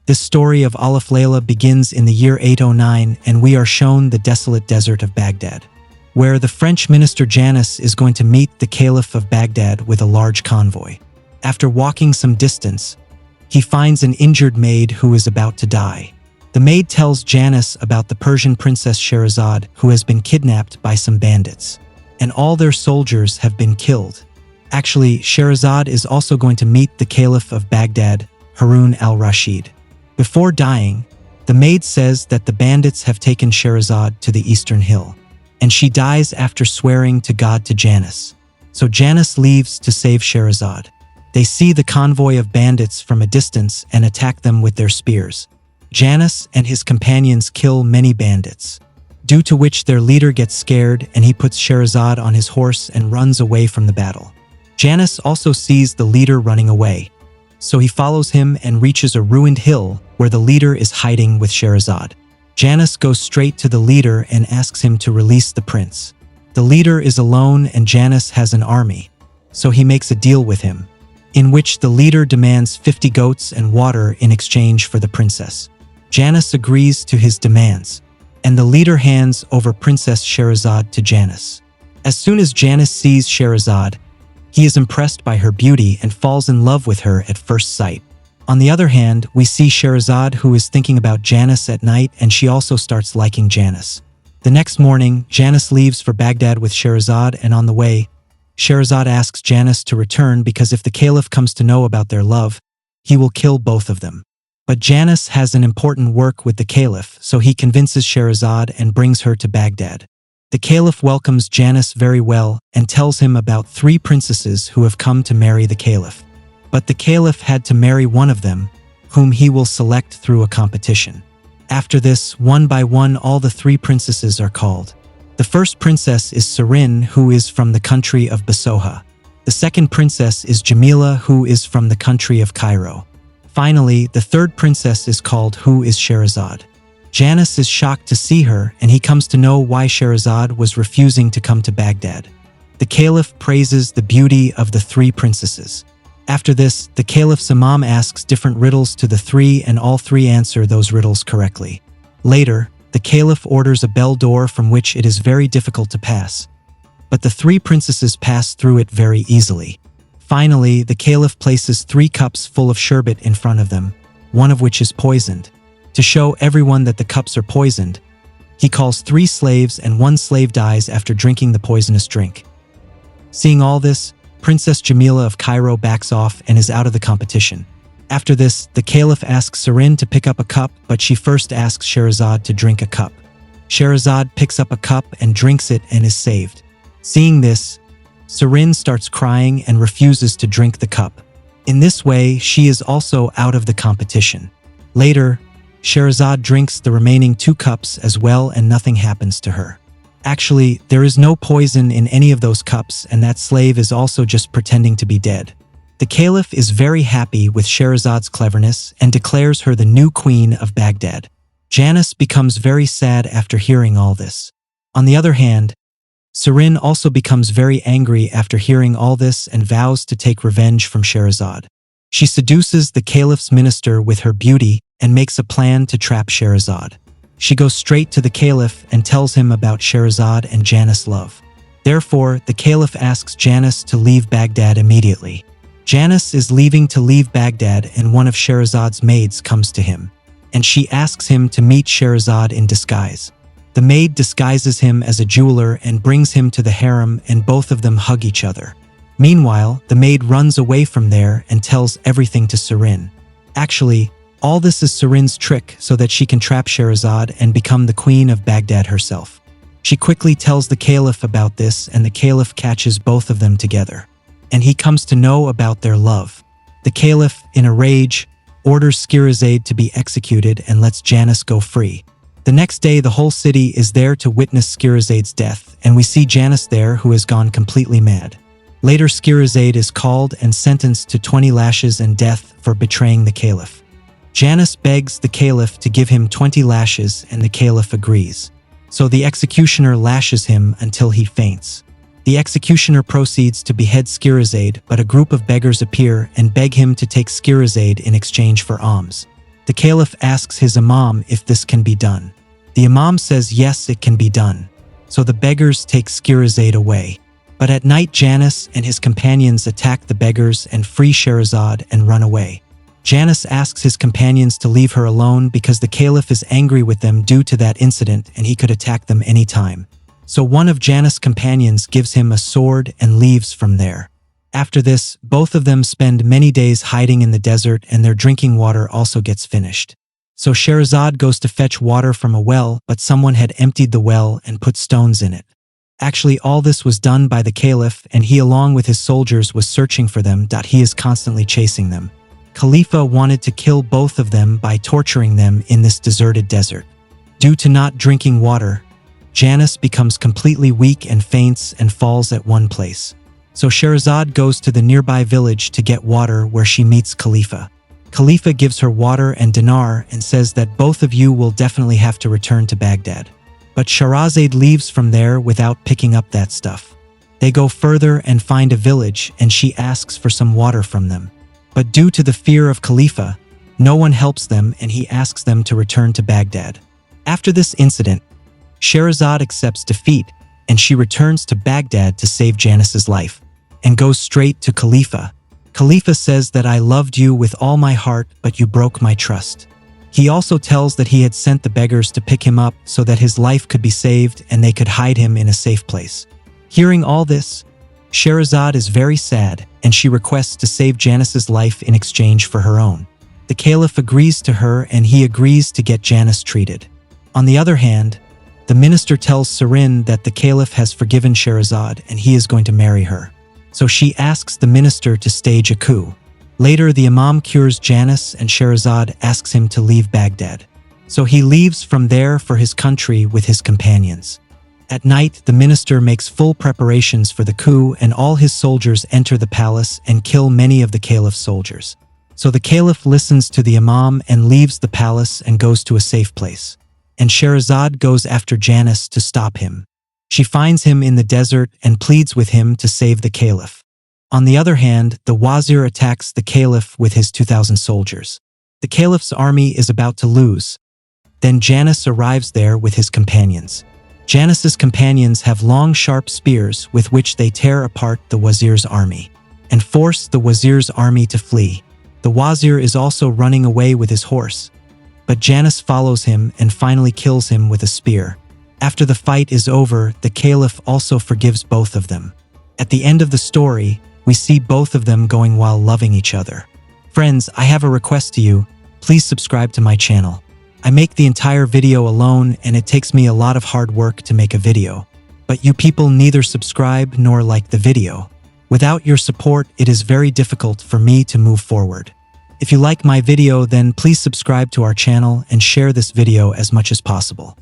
This story of Alif Layla begins in the year 809, and we are shown the desolate desert of Baghdad, where the French minister Janus is going to meet the caliph of Baghdad with a large convoy. After walking some distance, he finds an injured maid who is about to die. The maid tells Janus about the Persian princess Shéhérazade, who has been kidnapped by some bandits, and all their soldiers have been killed. Actually, Sharizad is also going to meet the caliph of Baghdad, Harun al-Rashid. Before dying, the maid says that the bandits have taken Sharizad to the eastern hill, and she dies after swearing to God to Janus. So Janus leaves to save Sharizad. They see the convoy of bandits from a distance and attack them with their spears. Janus and his companions kill many bandits, due to which their leader gets scared and he puts Sharizad on his horse and runs away from the battle. Janus also sees the leader running away, so he follows him and reaches a ruined hill where the leader is hiding with Sharizad. Janus goes straight to the leader and asks him to release the prince. The leader is alone and Janus has an army, so he makes a deal with him, in which the leader demands 50 goats and water in exchange for the princess. Janus agrees to his demands, and the leader hands over Princess Sharizad to Janus. As soon as Janus sees Sharizad, he is impressed by her beauty and falls in love with her at first sight. On the other hand, we see Sharizad, who is thinking about Janus at night, and she also starts liking Janus. The next morning, Janus leaves for Baghdad with Sharizad, and on the way, Sharizad asks Janus to return because if the caliph comes to know about their love, he will kill both of them. But Janus has an important work with the caliph, so he convinces Sharizad and brings her to Baghdad. The caliph welcomes Janus very well and tells him about 3 princesses who have come to marry the caliph. But the caliph had to marry one of them, whom he will select through a competition. After this, one by one, all the 3 princesses are called. The first princess is Sarin, who is from the country of Basoha. The second princess is Jamila, who is from the country of Cairo. Finally, the third princess is called who is Sharizad. Janus is shocked to see her, and he comes to know why Sharizad was refusing to come to Baghdad. The caliph praises the beauty of the 3 princesses. After this, the caliph's imam asks different riddles to the 3, and all 3 answer those riddles correctly. Later, the caliph orders a bell door from which it is very difficult to pass, but the 3 princesses pass through it very easily. Finally, the caliph places 3 cups full of sherbet in front of them, one of which is poisoned. To show everyone that the cups are poisoned, he calls 3 slaves, and 1 slave dies after drinking the poisonous drink. Seeing all this, Princess Jamila of Cairo backs off and is out of the competition. After this, the caliph asks Sarin to pick up a cup, but she first asks Sharizad to drink a cup. Sharizad picks up a cup and drinks it and is saved. Seeing this, Sarin starts crying and refuses to drink the cup. In this way, she is also out of the competition. Later, Sharizad drinks the remaining 2 cups as well, and nothing happens to her. Actually, there is no poison in any of those cups, and that slave is also just pretending to be dead. The caliph is very happy with Sharizad's cleverness and declares her the new queen of Baghdad. Janus becomes very sad after hearing all this. On the other hand, Sarin also becomes very angry after hearing all this and vows to take revenge from Sharizad. She seduces the caliph's minister with her beauty and makes a plan to trap Sharizad. She goes straight to the caliph and tells him about Sharizad and Janus' love. Therefore, the caliph asks Janus to leave Baghdad immediately. Janus is leaving to leave Baghdad, and one of Sharizad's maids comes to him, and she asks him to meet Sharizad in disguise. The maid disguises him as a jeweler and brings him to the harem, and both of them hug each other. Meanwhile, the maid runs away from there and tells everything to Sarin. Actually, all this is Sarin's trick so that she can trap Sharizad and become the queen of Baghdad herself. She quickly tells the caliph about this, and the caliph catches both of them together, and he comes to know about their love. The caliph, in a rage, orders Shéhérazade to be executed and lets Janus go free. The next day, the whole city is there to witness Shéherazade's death, and we see Janus there, who has gone completely mad. Later, Shéhérazade is called and sentenced to 20 lashes and death for betraying the caliph. Janus begs the caliph to give him 20 lashes, and the caliph agrees. So the executioner lashes him until he faints. The executioner proceeds to behead Shéhérazade, but a group of beggars appear and beg him to take Shéhérazade in exchange for alms. The caliph asks his imam if this can be done. The imam says yes, it can be done. So the beggars take Shéhérazade away. But at night Janus and his companions attack the beggars and free Shéhérazade and run away. Janus asks his companions to leave her alone because the caliph is angry with them due to that incident and he could attack them anytime. So one of Janus' companions gives him a sword and leaves from there. After this, both of them spend many days hiding in the desert and their drinking water also gets finished. So Sharizad goes to fetch water from a well, but someone had emptied the well and put stones in it. Actually, all this was done by the caliph and he along with his soldiers was searching for them. He is constantly chasing them. Khalifa wanted to kill both of them by torturing them in this deserted desert. Due to not drinking water, Janus becomes completely weak and faints and falls at one place. So Sharizad goes to the nearby village to get water where she meets Khalifa. Khalifa gives her water and dinar and says that both of you will definitely have to return to Baghdad. But Shéhérazade leaves from there without picking up that stuff. They go further and find a village and she asks for some water from them. But due to the fear of Khalifa, no one helps them and he asks them to return to Baghdad. After this incident, Sharizad accepts defeat and she returns to Baghdad to save Janus's life and goes straight to Khalifa. Khalifa says that I loved you with all my heart, but you broke my trust. He also tells that he had sent the beggars to pick him up so that his life could be saved and they could hide him in a safe place. Hearing all this, Sharizad is very sad and she requests to save Janus's life in exchange for her own. The caliph agrees to her and he agrees to get Janus treated. On the other hand, the minister tells Sirin that the caliph has forgiven Sharizad and he is going to marry her. So she asks the minister to stage a coup. Later, the imam cures Janus and Sharizad asks him to leave Baghdad. So he leaves from there for his country with his companions. At night, the minister makes full preparations for the coup and all his soldiers enter the palace and kill many of the caliph's soldiers. So the caliph listens to the imam and leaves the palace and goes to a safe place. And Sharizad goes after Janus to stop him. She finds him in the desert and pleads with him to save the caliph. On the other hand, the wazir attacks the caliph with his 2,000 soldiers. The caliph's army is about to lose. Then Janus arrives there with his companions. Janus's companions have long sharp spears with which they tear apart the wazir's army and force the wazir's army to flee. The wazir is also running away with his horse, but Janus follows him and finally kills him with a spear. After the fight is over, the caliph also forgives both of them. At the end of the story, we see both of them going while loving each other. Friends, I have a request to you. Please subscribe to my channel. I make the entire video alone and it takes me a lot of hard work to make a video. But you people neither subscribe nor like the video. Without your support, it is very difficult for me to move forward. If you like my video, then please subscribe to our channel and share this video as much as possible.